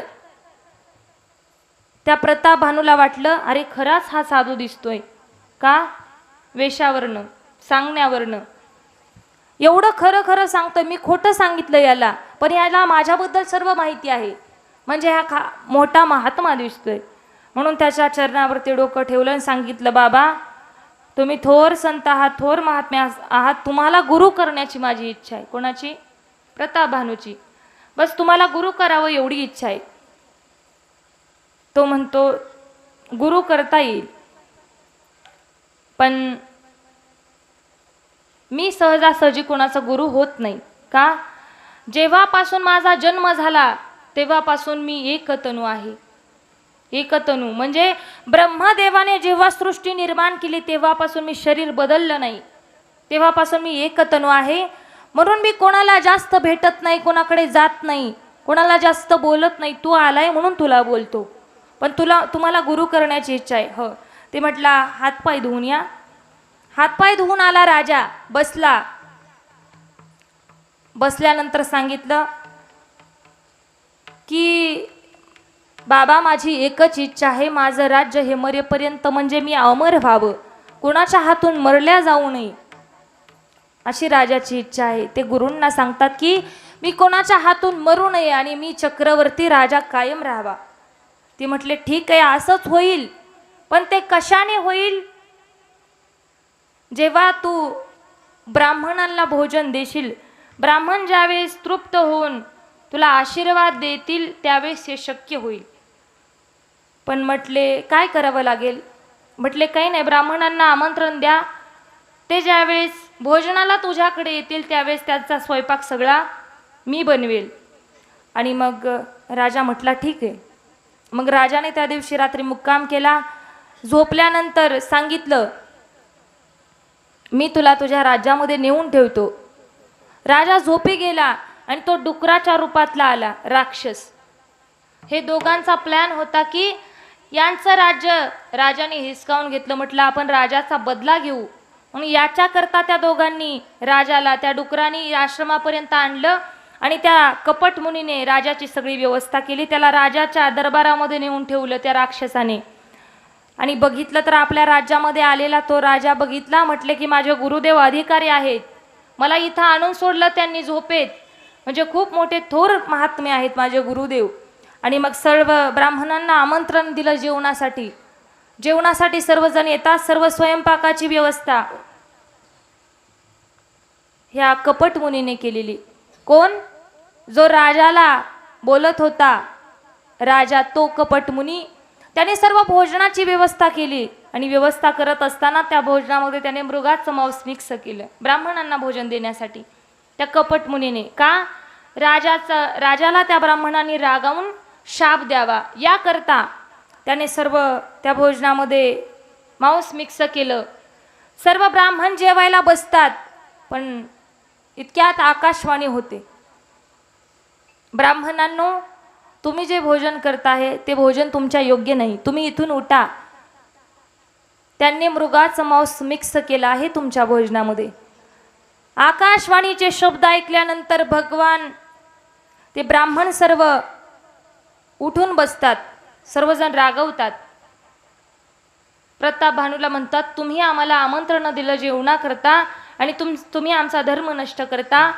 त्या प्रताप भानूला वाटलं, अरे खराच हा साधू दिसतोय. का? वेशावरनं, सांगण्यावरनं. एवढं खरं खरं सांगतोय, मी खोटं सांगितलं याला, पण याला माझ्याबद्दल सर्व माहिती आहे, म्हणजे हा मोठा महात्मा दिसतोय. म्हणून त्याच्या चरणावरती डोकं ठेवलं आणि सांगितलं, बाबा तुम्ही थोर संत आहात, थोर महात्म्या आहात, तुम्हाला गुरु करण्याची माझी इच्छा आहे. कोणाची? प्रताप भानूची. बस तुम्हाला गुरु करावं एवढी इच्छा आहे. तो म्हणतो गुरु करता येईल, पण मी सहजासहजी कोणाचा गुरु होत नाही. का? जेव्हापासून माझा जन्म झाला तेव्हापासून मी एकतनु आहे. एकतनु म्हणजे ब्रह्मदेवाने जेव्हा सृष्टी निर्माण केली तेव्हापासून मी शरीर बदललं नाही, तेव्हापासून मी एकतनु आहे. म्हणून मी कोणाला जास्त भेटत नाही, कोणाकडे जात नाही, कोणाला जास्त बोलत नाही. तू आलाय म्हणून तुला बोलतो, पण तुम्हाला गुरु करण्याची इच्छा आहे. हो. ते म्हटला, हातपाय धुवून या. हातपाय धुवून आला राजा, बसला. बसल्यानंतर सांगितलं की बाबा माझी एकच इच्छा आहे, माझं राज्य हे मरेपर्यंत म्हणजे मी अमर व्हावं, कोणाच्या हातून मरल्या जाऊ नये, अशी राजाची इच्छा आहे. ते गुरूंना सांगतात की मी कोणाच्या हातून मरू नये आणि मी चक्रवर्ती राजा कायम राहावा. ते म्हटले ठीक आहे, असंच होईल, पण ते कशाने होईल? जेव्हा तू ब्राह्मणांना भोजन देशील, ब्राह्मण ज्यावेळेस तृप्त होऊन तुला आशीर्वाद देतील त्यावेळेस हे शक्य होईल. पण म्हटले काय करावं लागेल? म्हटले काही नाही, ब्राह्मणांना आमंत्रण द्या, ते ज्यावेळेस भोजनाला तुझ्याकडे येतील त्यावेळेस त्याचा स्वयंपाक सगळा मी बनवेल. आणि मग राजा म्हटला ठीक आहे. मग राजाने त्या दिवशी रात्री मुक्काम केला. झोपल्यानंतर सांगितलं, मी तुला तुझ्या राज्यामध्ये नेऊन ठेवतो. राजा झोपी गेला आणि तो डुकराच्या रूपातला आला, राक्षस. हे दोघांचा प्लॅन होता की यांचं राज्य राजाने हिसकावून घेतलं. म्हटलं आपण राजाचा बदला घेऊ. म्हणून याच्याकरता त्या दोघांनी राजाला त्या डुकराने आश्रमापर्यंत आणलं आणि त्या कपट मुनीने राजाची सगळी व्यवस्था केली. त्याला राजाच्या दरबारामध्ये नेऊन ठेवलं त्या राक्षसाने. आणि बघितलं तर आपल्या राज्यामध्ये आलेला तो राजा बघितला. म्हटले की माझे गुरुदेव अधिकारी आहेत, मला इथं आणून सोडलं त्यांनी झोपेत, म्हणजे खूप मोठे थोर महात्मे आहेत माझे गुरुदेव. आणि मग सर्व ब्राह्मणांना आमंत्रण दिलं जेवणासाठी. जेवणासाठी सर्वजण येतात, सर्व स्वयंपाकाची व्यवस्था ह्या कपट मुनीने केलेली. कोण? जो राजाला बोलत होता राजा, तो कपट मुनी. त्याने सर्व भोजनाची व्यवस्था केली आणि व्यवस्था करत असताना त्या भोजनामध्ये त्याने मृगाचं मांस मिक्स केलं ब्राह्मणांना भोजन देण्यासाठी त्या कपट मुनीने. का? राजाला त्या ब्राह्मणांनी रागावून शाप द्यावा याकरता त्याने सर्व त्या भोजनामध्ये मांस मिक्स केलं. सर्व ब्राह्मण जेवायला बसतात, पण इतक्यात आकाशवाणी होते, ब्राह्मणांनो तुम्ही जे भोजन करताय ते भोजन तुमच्या योग्य नाही, तुम्ही इथून उठा. त्यांनी मृगाचं मांस मिक्स केलं आहे तुमच्या भोजनामध्ये. आकाशवाणीचे शब्द ऐकल्यानंतर भगवान ते ब्राह्मण सर्व उठून बसतात, सर्वजण रागवतात. प्रताप भानूला म्हणतात, तुम्ही आम्हाला आमंत्रण दिलं जेवणाकरता आणि तुम्ही आमचा धर्म नष्ट करता.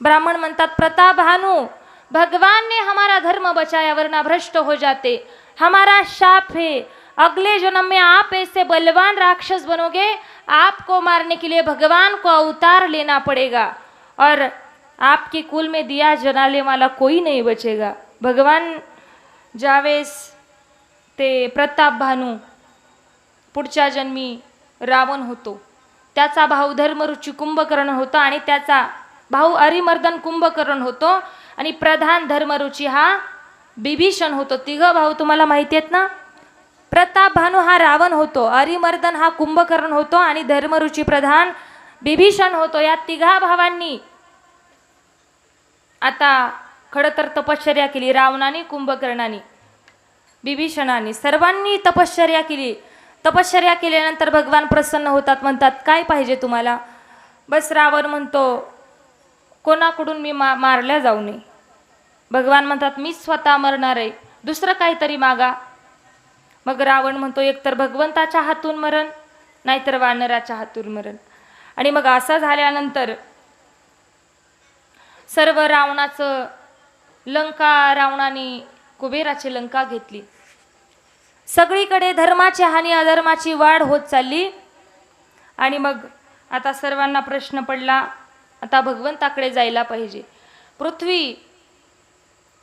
ब्राह्मण म्हणतात, प्रताप भानु, भगवान ने हमारा धर्म बचाया वरना भ्रष्ट हो जाते, हमारा शाप है, अगले जन्म में आप ऐसे बलवान राक्षस बनोगे, आपको मारने के लिए भगवान को अवतार लेना पड़ेगा और आपके कुल में दिया जलाने वाला कोई नहीं बचेगा. भगवान ज्यावेळेस ते प्रताप भानू पुढच्या जन्मी रावण होतो, त्याचा भाऊ धर्मरुची कुंभकर्ण होतो आणि त्याचा भाऊ अरिमर्दन कुंभकर्ण होतो आणि प्रधान धर्मरुची हा बिभीषण होतो. तिघं भाऊ तुम्हाला माहिती आहेत ना. प्रताप भानू हा रावण होतो, अरिमर्दन हा कुंभकर्ण होतो आणि धर्मरुची प्रधान बिभीषण होतो. या तिघा भावांनी आता खरं तर तपश्चर्या केली. रावणाने, कुंभकर्णाने, बिभीषणाने सर्वांनी तपश्चर्या केली. तपश्चर्या केल्यानंतर भगवान प्रसन्न होतात, म्हणतात काय पाहिजे तुम्हाला. बस रावण म्हणतो कोणाकडून मी मारल्या जाऊ नये. भगवान म्हणतात मी स्वतः मरणार आहे, दुसरं काहीतरी मागा. मग रावण म्हणतो एकतर भगवंताच्या हातून मरण, नाहीतर वानराच्या हातून मरण. आणि मग असं झाल्यानंतर सर्व रावणाचं लंका, रावणाने कुबेराची लंका घेतली. सगळीकडे धर्माची हानी, अधर्माची वाढ होत चालली. आणि मग आता सर्वांना प्रश्न पडला, आता भगवंताकडे जायला पाहिजे. पृथ्वी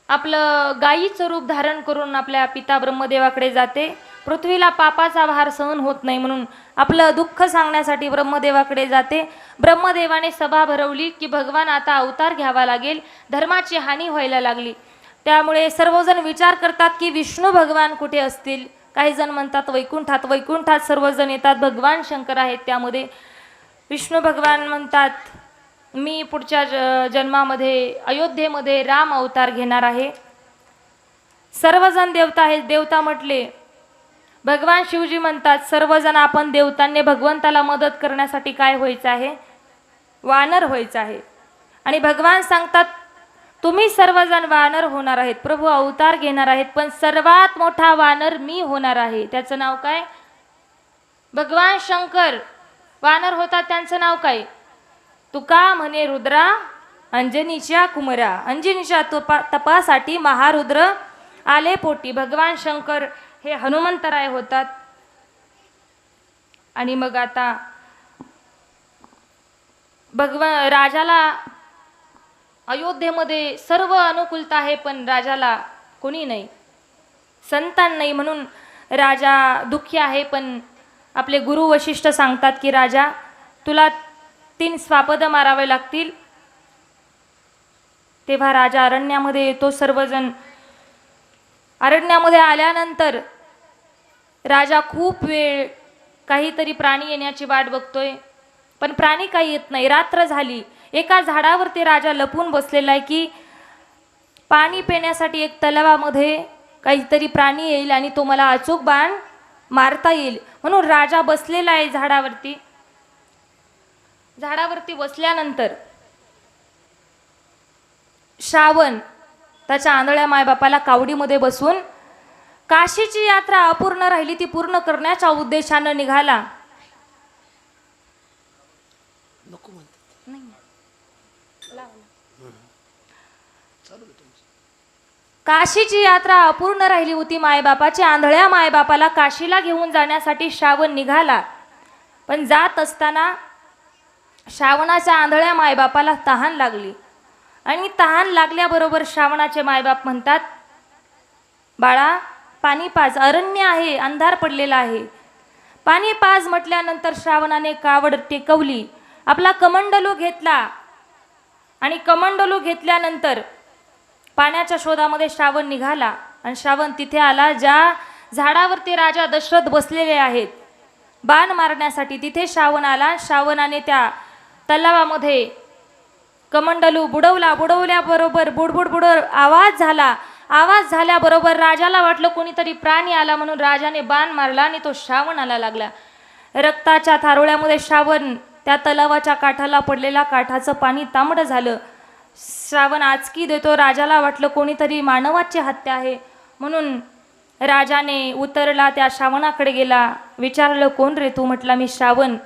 आपलं गायीचं रूप धारण करून आपल्या पिता ब्रह्मदेवाकडे जाते. पृथ्वीला पापाचा भार सहन होत नाही म्हणून आपलं दुःख सांगण्यासाठी ब्रह्मदेवाकडे जाते. ब्रह्मदेवाने सभा भरवली की भगवान आता अवतार घ्यावा लागेल, धर्माची हानी व्हायला लागली. त्यामुळे सर्वजण विचार करतात की विष्णू भगवान कुठे असतील. काही जण म्हणतात वैकुंठात. वैकुंठात सर्वजण येतात, भगवान शंकर आहेत त्यामध्ये. विष्णू भगवान म्हणतात मी पुढच्या जन्मामध्ये अयोध्येमध्ये राम अवतार घेणार आहे. सर्वजण देवता आहेत. देवता म्हटले, भगवान शिवजी म्हणतात सर्वजण आपण देवतांनी भगवंताला मदत करण्यासाठी काय व्हायचं आहे, वानर व्हायचं आहे. आणि भगवान सांगतात तुम्ही सर्वजण वानर होणार आहेत, प्रभू अवतार घेणार आहेत, पण सर्वात मोठा वानर मी होणार आहे. त्याचं नाव काय, भगवान शंकर वानर होतात, त्यांचं नाव काय, तुका म्हणे रुद्रा अंजनीच्या कुमरा. अंजनीच्या तपासाठी महारुद्र आले पोटी. भगवान शंकर हे हनुमंतराय होतात. आणि मग आता राजाला अयोध्येमध्ये सर्व अनुकूलता आहे, पण राजाला कोणी नाही, संतान नाही, म्हणून राजा दुःखी आहे. पण आपले गुरु वशिष्ठ सांगतात की राजा तुला 3 स्वापद मारावे लागतील. तेव्हा राजा अरण्यामध्ये येतो. सर्वजण अरण्यामध्ये आल्यानंतर राजा खूप वेळ काहीतरी प्राणी येण्याची वाट बघतोय, पण प्राणी काही येत नाही. रात्र झाली. एका झाडावरती राजा लपून बसलेला आहे की पाणी पिण्यासाठी एक तलावामध्ये काहीतरी प्राणी येईल आणि तो मला अचूक बाण मारता येईल, म्हणून राजा बसलेला आहे झाडावरती. झाडावरती बसल्यानंतर श्रावण त्याच्या आंधळ्या मायबापाला कावडीमध्ये बसून काशीची यात्रा अपूर्ण राहिली ती पूर्ण करण्याच्या उद्देशानं निघाला. काशीची यात्रा अपूर्ण राहिली होती मायबापाची. आंधळ्या मायबापाला काशीला घेऊन जाण्यासाठी श्रावण निघाला. पण जात असताना श्रावणाच्या आंधळ्या मायबापाला तहान लागली. आणि तहान लागल्याबरोबर श्रावणाचे मायबाप म्हणतात बाळा पाणी पाज, अरण्य आहे, अंधार पडलेला आहे, पाणी पाज. म्हटल्यानंतर श्रावणाने कावड टेकवली, आपला कमंडलू घेतला आणि कमंडलू घेतल्यानंतर पाण्याच्या शोधामध्ये श्रावण निघाला. आणि श्रावण तिथे आला ज्या झाडावरती राजा दशरथ बसलेले आहेत बाण मारण्यासाठी, तिथे श्रावण आला. श्रावणाने त्या तलावामध्ये कमंडलू बुडवला. बुडवल्याबरोबर बुडबुड बुड आवाज झाला. आवाज झाल्याबरोबर राजाला वाटलं कोणीतरी प्राणी आला, म्हणून राजाने बाण मारला आणि तो श्रावणाला लागला. रक्ताच्या थारोळ्यामध्ये श्रावण त्या तलावाच्या काठाला पडलेला, काठाचं पाणी तांबडं झालं. श्रावण आचकी देतो. राजाला वाटलं कोणीतरी मानवाची हत्या आहे, म्हणून राजाने उतरला, त्या श्रावणाकडे गेला. विचारलं कोण रे तू. म्हटला मी श्रावण,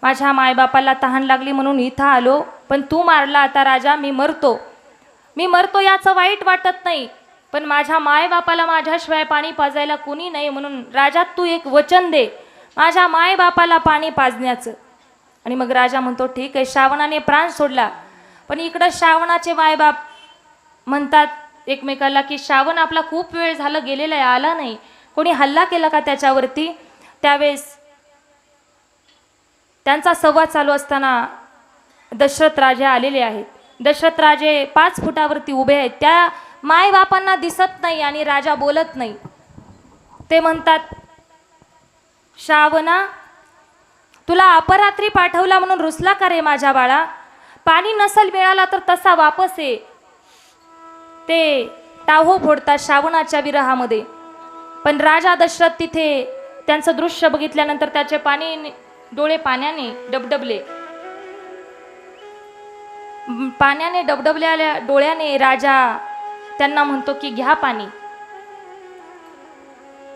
माझ्या मायबापाला तहान लागली म्हणून इथं आलो, पण तू मारला, आता राजा मी मरतो. मी मरतो याचं वाईट वाटत नाही, पण माझ्या मायबापाला माझ्याशिवाय पाणी पाजायला कोणी नाही, म्हणून राजा तू एक वचन दे माझ्या मायबापाला पाणी पाजण्याचं. आणि मग राजा म्हणतो ठीक आहे. श्रावणाने प्राण सोडला. पण इकडं श्रावणाचे मायबाप म्हणतात एकमेकाला की श्रावण आपला खूप वेळ झालं गेलेला आहे, आला नाही, कोणी हल्ला केला का त्याच्यावरती? त्यावेळेस त्यांचा संवाद चालू असताना दशरथ राजे आलेले आहेत. दशरथ राजे 5 फुटावरती उभे आहेत. त्या मायबापांना दिसत नाही आणि राजा बोलत नाही. ते म्हणतात, श्रावणा, तुला अपरात्री पाठवला म्हणून रुसला का रे माझ्या बाळा? पाणी नसल मिळाला तर तसा वापस ये. ते टाहो फोडतात श्रावणाच्या विरहामध्ये. पण राजा दशरथ तिथे त्यांचं दृश्य बघितल्यानंतर त्याचे डोळे पाण्याने डबडबले. पाण्याने डबडबलेल्या डोळ्याने राजा त्यांना म्हणतो की घ्या पाणी.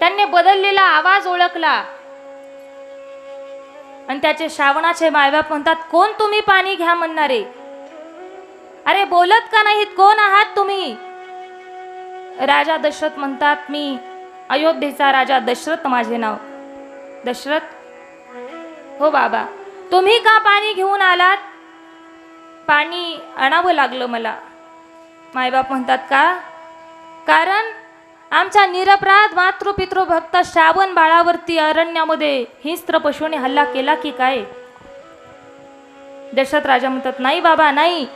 त्यांनी बदललेला आवाज ओळखला आणि त्याचे श्रावणाचे मायबाप म्हणतात, कोण तुम्ही पाणी घ्या म्हणणारे? अरे बोलत का नाहीत? कोण आहात तुम्ही? राजा दशरथ म्हणतात, मी अयोध्येचा राजा दशरथ माझे नाव. दशरथ, हो बाबा, तुम्ही का पाणी घेऊन आलात? पाणी आणावं लागलं मला. मायबाप म्हणतात, का? कारण आमच्या निरपराध मातृपितृ भक्त श्रावण बाळावरती अरण्यामध्ये हिंस्त्र पशुने हल्ला केला की काय? दशरथ राजा म्हणतात, नाही बाबा नाही.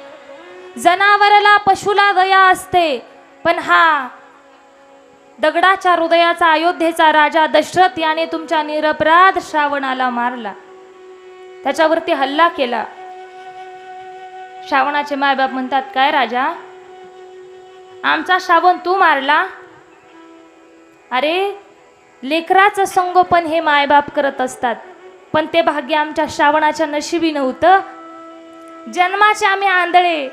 जनावराला पशुला दया असते, पण हा दगडाच्या हृदयाचा अयोध्येचा राजा दशरथ याने तुमच्या निरपराध श्रावणाला मारला, त्याच्यावरती हल्ला केला. श्रावणाचे मायबाप म्हणतात, काय राजा, आमचा श्रावण तू मारला? अरे लेकराचं संगोपन हे मायबाप करत असतात, पण ते भाग्य आमच्या श्रावणाच्या नशिबी नव्हतं. जन्माचे आम्ही आंधळे,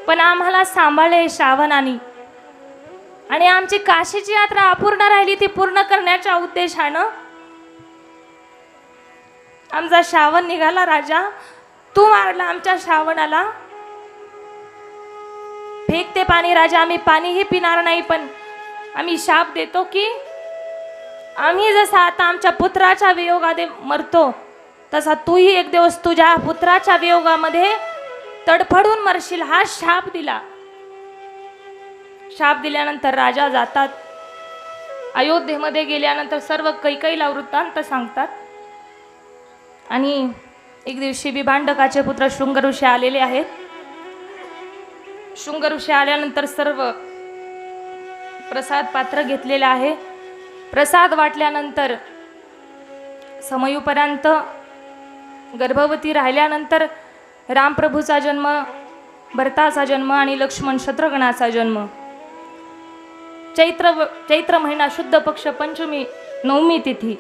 पण आम्हाला सांभाळले श्रावणाने. आणि आमची काशीची यात्रा अपूर्ण राहिली, ती पूर्ण करण्याच्या उद्देशानं आमचा श्रावण निघाला. राजा तू मारला आमच्या श्रावणाला. फेक ते पाणी राजा, आम्ही पाणीही पिणार नाही, पण आम्ही शाप देतो की आम्ही जसा आता आमच्या पुत्राच्या वियोगामध्ये मरतो, तसा तूही एक दिवस तुझ्या पुत्राच्या वियोगामध्ये तडफडून मरशील, हा शाप दिला. शाप दिल्यानंतर राजा जातात. अयोध्येमध्ये गेल्यानंतर सर्व कैकईला वृत्तांत सांगतात. आणि एक दिवशी विभांडकाचे पुत्र शृंग ऋषी आलेले आहेत. शृंग ऋषी आल्यानंतर सर्व प्रसाद पात्र घेतलेले आहे. प्रसाद वाटल्यानंतर समयूपर्यंत गर्भवती राहिल्यानंतर रामप्रभूचा जन्म, भरताचा जन्म आणि लक्ष्मण शत्रुघ्नाचा जन्म. चैत्र महिना शुद्ध पक्ष पंचमी नवमी तिथी,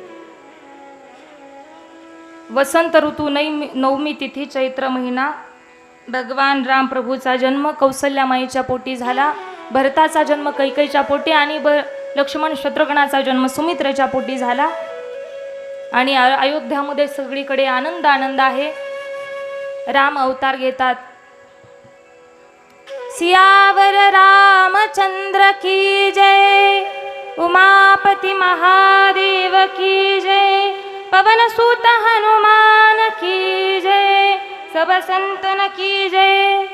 वसंत ऋतू नवमी तिथी, चैत्र महिना, भगवान रामप्रभूचा जन्म कौसल्यामाईच्या पोटी झाला. भरताचा जन्म कैकेयीच्या पोटी आणि लक्ष्मण शत्रुघ्नाचा जन्म सुमित्रेच्या पोटी झाला. आणि अयोध्यामध्ये सगळीकडे आनंद आनंद आहे. राम अवतार घेतात. सियावर रामचंद्र की जय, उमापति महादेव की जय, पवन सुत हनुमान की जय, सब संतन की जय.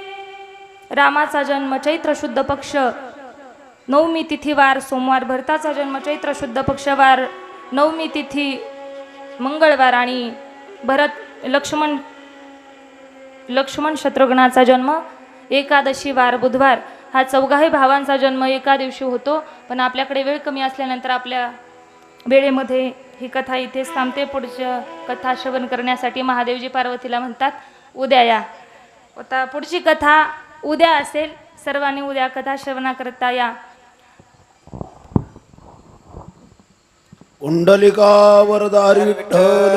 रामाचा जन्म चैत्र शुद्ध पक्ष नवमी तिथीवार सोमवार, भरताचा जन्म चैत्र शुद्ध पक्षवार नवमी तिथी मंगळवार आणि लक्ष्मण शत्रुघ्नाचा जन्म एकादशी वार बुधवार. हा चौघाही भावांचा जन्म एका दिवशी होतो. पण आपल्याकडे वेळ कमी असल्यानंतर आपल्या वेळेमध्ये ही कथा इथेच थांबते. पुढच्या कथा श्रवण करण्यासाठी महादेवजी पार्वतीला म्हणतात, उद्या या. आता पुढची कथा उद्या असेल. सर्वांनी उद्या कथा श्रवणाकरता या. कुंडलिका वरदारी विठ्ठल.